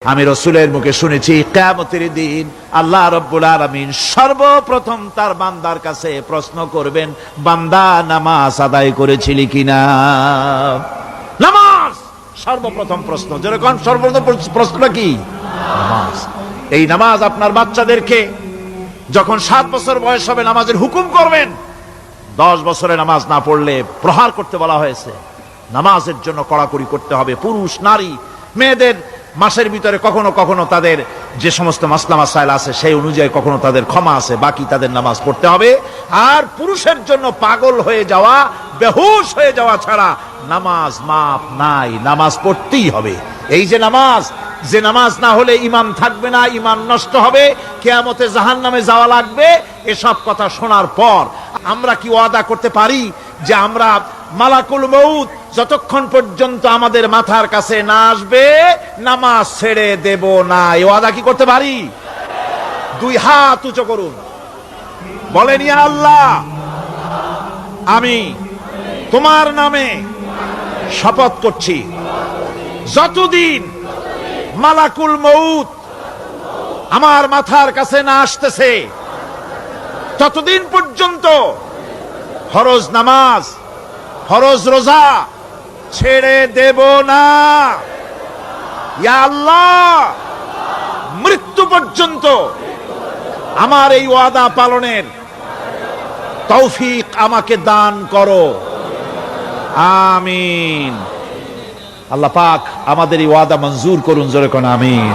আমি রাসূলের মুখে শুনেছি কিয়ামতের দিন আল্লাহ রাব্বুল আলামিন সর্বপ্রথম তার বান্দার কাছে প্রশ্ন করবেন, বান্দা নামাজ আদায় করেছিলি কিনা। নামাজ সর্বপ্রথম প্রশ্ন। যেরকম সর্বপ্রথম প্রশ্নটা কি? নামাজ। এই নামাজ আপনার বাচ্চাদেরকে যখন 7 বছর বয়স হবে নামাজের হুকুম করবেন। 10 বছরে নামাজ না পড়লে প্রহার করতে বলা হয়েছে। নামাজের জন্য কড়াকড়ি করতে হবে। পুরুষ নারী মেয়েদের মাসের ভিতরে কখনো কখনো তাদের যে সমস্ত মাসলা মাসাইল আছে সেই অনুযায়ী কখনো তাদের ক্ষমা আছে, বাকি তাদের নামাজ পড়তে হবে। আর পুরুষের জন্য পাগল হয়ে যাওয়া, বেহুশ হয়ে যাওয়া ছাড়া নামাজ মাপ নাই, নামাজ পড়তেই হবে। এই যে নামাজ না হলে ঈমান থাকবে না, ঈমান নষ্ট হবে, কিয়ামতে জাহান্নামে যাওয়া লাগবে। এসব কথা শোনার পর আমরা কি ওয়াদা করতে পারি যে আমরা মালাকুল মউত যতক্ষণ পর্যন্ত আমাদের মাথার কাছে না আসবে নামাজ ছেড়ে দেব না? এই ওয়াদা কি করতে পারি? 2 হাত উঁচু করুন, বলেন ইয়া আল্লাহ, আমি তোমার নামে শপথ করছি, যতদিন মালাকুল মউত আমার মাথার কাছে না আসতেছে ততদিন পর্যন্ত ফরজ নামাজ, ফরজ রোজা ছেড়ে দেব না। ইয়া আল্লাহ, মৃত্যু পর্যন্ত আমার এই ওয়াদা পালনের তৌফিক আমাকে দান করো, আমিন। আল্লাহ পাক আমাদের এই ওয়াদা মঞ্জুর করুন, জোরে কোন আমিন।